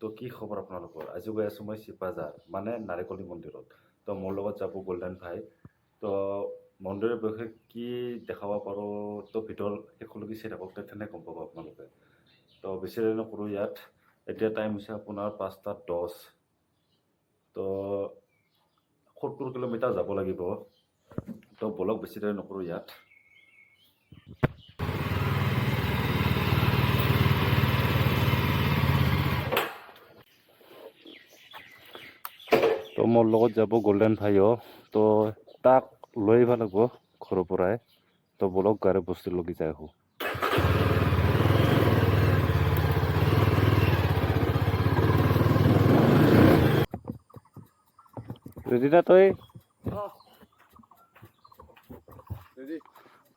তো কি খবৰ আপোনালোকৰ? আজি গৈ আছোঁ মই চিপাঝাৰ মানে নাৰিকলী মন্দিৰত। তো মোৰ লগত যাব গল্ডেন ভাই। তো মন্দিৰৰ বিষয়ে কি দেখাব পাৰোঁ, তো ভিতৰত শেষলৈকে চাই থাকক, তেনে গম পাব আপোনালোকে। তো বেছি দেৰি নকৰোঁ ইয়াত। এতিয়া টাইম হৈছে আপোনাৰ 5:10। তো 70 কিলোমিটাৰ যাব লাগিব। তো বলক বেছি দেৰি নকৰোঁ ইয়াত। তো মোৰ লগত যাব গল্ডেন ভাইও। তো তাক লৈ আহিব লাগিব ঘৰৰ পৰাই। তো বলক গাড়ী বস্তু লগি যাই আহোঁ। ৰেডি না তই?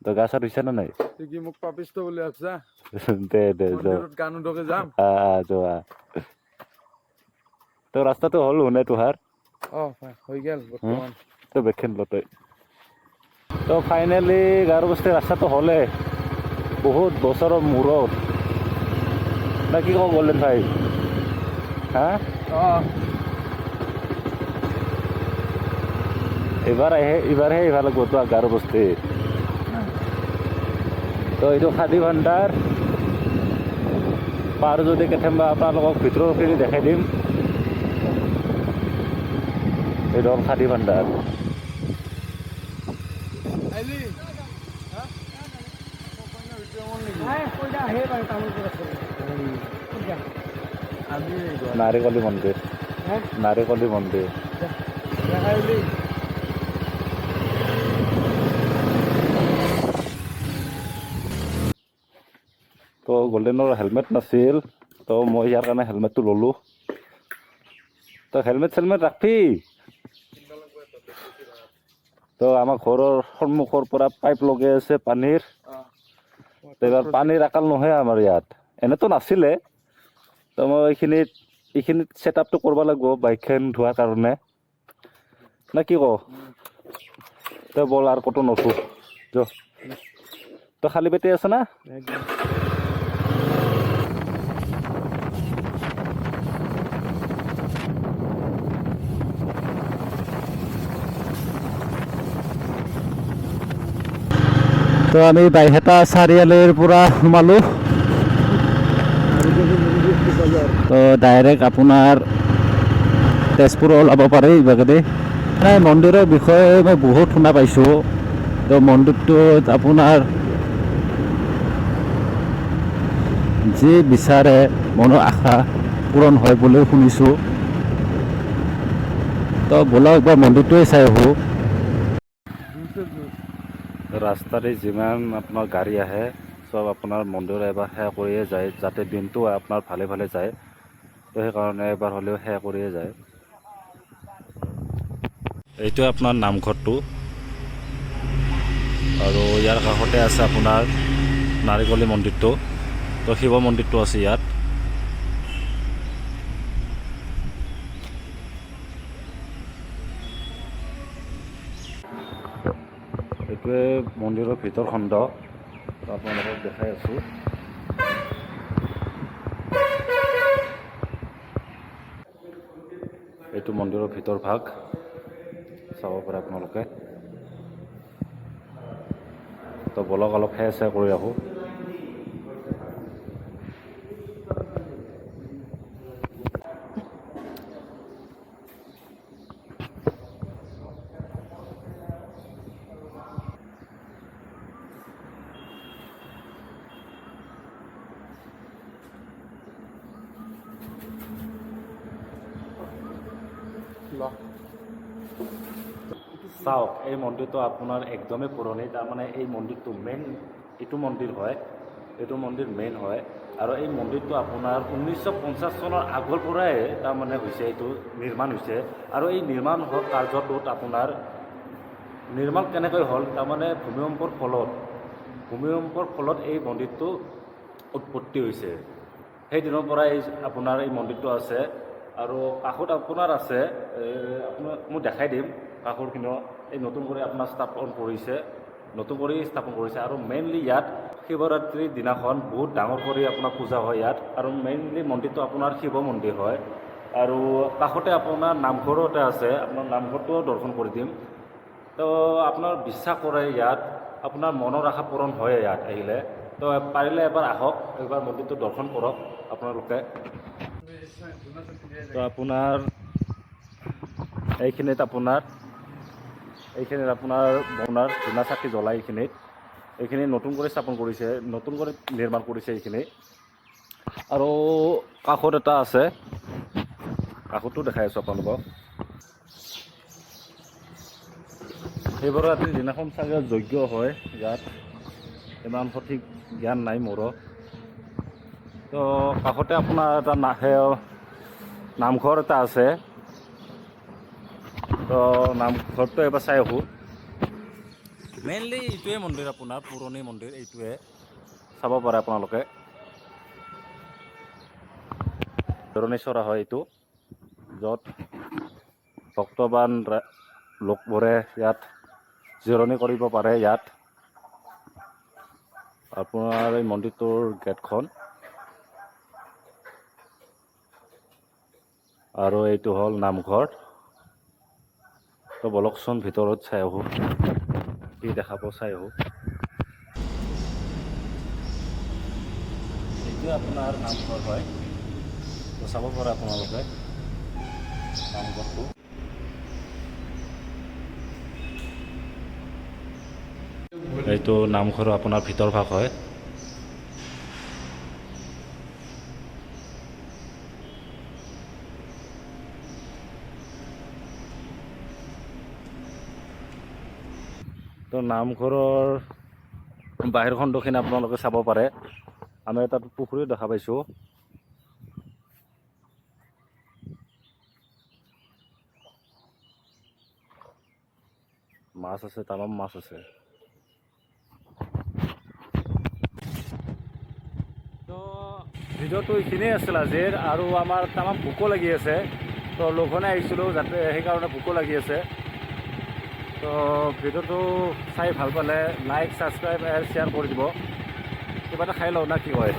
তই গা চা ধুইছা নে নাই? কি মোক পাপিষ্ট বুলি ভাবছা? দে মন্দিৰত গান উদকে যাম। যোৱা। তো ৰাস্তাটো হ'ল শুনে তোহাৰ? হৈ গেল বৰ্তমান। তো বেখেন তই। তো ফাইনেলি গাৰো বস্তি ৰাস্তাটো হ'লে বহুত বছৰৰ মূৰত। না কি কওঁ গল্ডেন ভাই? হা? এইবাৰহে আহিব লাগিব তো গাৰো বস্তি। তো এইটো খাদী ভাণ্ডাৰ। পাৰ যদি কেতিয়াবা আপোনালোকক ভিতৰৰখিনি দেখাই দিম। এইটো হ'ল খাদী ভাণ্ডাৰ। নাৰিকলী মন্দিৰ। নাৰিকলী মন্দিৰ। তো গল্ডেনৰ হেলমেট নাছিল, তো মই ইয়াৰ কাৰণে হেলমেটটো ল'লোঁ। তো হেলমেট চেলমেট ৰাখবি। তো আমাৰ ঘৰৰ সন্মুখৰ পৰা পাইপ লগাই আছে পানীৰ। এইবাৰ পানীৰ আকাল নহয় আমাৰ ইয়াত, এনেতো নাছিলে। তো মই এইখিনিত ছেট আপটো কৰিব লাগিব বাইকখন ধোৱাৰ কাৰণে, না কি কওঁ? তো বল আৰু ক'তো নুঠো। তো খালী পেটে আছে না? তো আমি বাইহেটা চাৰিআলিৰ পৰা সোমালোঁ। তো ডাইৰেক্ট আপোনাৰ তেজপুৰ ওলাব পাৰে ইভাগেদি। মন্দিৰৰ বিষয়ে মই বহুত শুনা পাইছোঁ। তো মন্দিৰটোত আপোনাৰ যি বিচাৰে মনৰ আশা পূৰণ হয় বুলিও শুনিছোঁ। তো ব'লক একবাৰ মন্দিৰটোৱে চাই আহোঁ। ৰাস্তাৰে যিমান আপোনাৰ গাড়ী আহে চব আপোনাৰ মন্দিৰ এবাৰ সেৱা কৰিয়ে যায়, যাতে দিনটো আপোনাৰ ভালে ভালে যায়। তো সেইকাৰণে এবাৰ হ'লেও সেৱা কৰিয়ে যায়। এইটো আপোনাৰ নামঘৰটো, আৰু ইয়াৰ কাষতে আছে আপোনাৰ নাৰিকলী মন্দিৰটো। তো শিৱ মন্দিৰটো আছে ইয়াত। এইটোৱে মন্দিৰৰ ভিতৰ খণ্ড, আপোনালোকক দেখাই আছোঁ। এইটো মন্দিৰৰ ভিতৰ ভাগ চাব পাৰে আপোনালোকে। তো বলক অলপ সেৱা চেৱা কৰি আহোঁ। চাওক, এই মন্দিৰটো আপোনাৰ একদমেই পুৰণি। তাৰমানে এই মন্দিৰটো মেইন এইটো মন্দিৰ হয়, এইটো মন্দিৰ মেইন হয়। আৰু এই মন্দিৰটো আপোনাৰ 1950 চনৰ আগৰ পৰাই তাৰমানে হৈছে, এইটো নিৰ্মাণ হৈছে। আৰু এই নিৰ্মাণ কাৰ্যটোত আপোনাৰ নিৰ্মাণ কেনেকৈ হ'ল, তাৰমানে ভূমিকম্পৰ ফলত এই মন্দিৰটো উৎপত্তি হৈছে। সেই দিনৰ পৰাই আপোনাৰ এই মন্দিৰটো আছে। আৰু কাষত আপোনাৰ আছে, আপোনাক মই দেখাই দিম কাষৰখিনিও। এই নতুন কৰি আপোনাৰ স্থাপন কৰিছে। নতুন কৰি স্থাপন কৰিছে আৰু মেইনলি ইয়াত শিৱৰাত্ৰিৰ দিনাখন বহুত ডাঙৰ কৰি আপোনাৰ পূজা হয় ইয়াত আৰু মেইনলি মন্দিৰটো আপোনাৰ শিৱ মন্দিৰ হয় আৰু কাষতে আপোনাৰ নামঘৰো এটা আছে আপোনাৰ নামঘৰটোও দৰ্শন কৰি দিম তো আপোনাৰ বিশ্বাস কৰে ইয়াত আপোনাৰ মনৰ আশা পূৰণ হয় ইয়াত আহিলে তো পাৰিলে এবাৰ আহক একবাৰ মন্দিৰটো দৰ্শন কৰক আপোনালোকে তো আপোনাৰ এইখিনিত আপোনাৰ ধূনা চাকি জ্বলাই এইখিনি নতুন কৰি স্থাপন কৰিছে নতুন কৰি নিৰ্মাণ কৰিছে এইখিনি আৰু কাষত এটা আছে কাষতো দেখাই আছোঁ আপোনালোকক শিৱৰাত্ৰিৰ দিনাখন চাগে যজ্ঞ হয় ইয়াত ইমান সঠিক জ্ঞান নাই মোৰো তো কাষতে আপোনাৰ এটা নামঘৰ এটা আছে তো নামঘৰটো এবাৰ চাই আহোঁ মেইনলি এইটোৱে মন্দিৰ আপোনাৰ পুৰণি মন্দিৰ এইটোৱে চাব পাৰে আপোনালোকে ধৰণেশ্বৰা হয় এইটো য'ত ভক্তবান লোকবোৰে ইয়াত জিৰণি কৰিব পাৰে ইয়াত আপোনাৰ এই মন্দিৰটোৰ গেটখন আৰু এইটো হ'ল নামঘৰ তো বলকচোন ভিতৰত চাই আহোঁ কি দেখাব চাই আহোঁ এইটোৱে আপোনাৰ নামঘৰ হয় তো চাব পাৰে আপোনালোকে নামঘৰটো এইটো নামঘৰ আপোনাৰ ভিতৰ ভাগ হয় তো নামঘৰৰ বাহিৰখন দক্ষিণ আপোনালোকে চাব পাৰে আমি এটা পুখুৰী দেখা পাইছোঁ মাছ আছে তামাম মাছ আছে তো ভিডিঅ'টো এইখিনিয়ে আছিল আজিৰ আৰু আমাৰ তামাম ভোকো লাগি আছে তো লঘোণে আহিছিলোঁ যাতে সেইকাৰণে ভোকো লাগি আছে তো ভিডিঅ'টো চাই ভাল পালে লাইক ছাবস্ক্ৰাইব আৰু শ্বেয়াৰ কৰি দিব কিবা এটা খাই লওঁ না কি হয়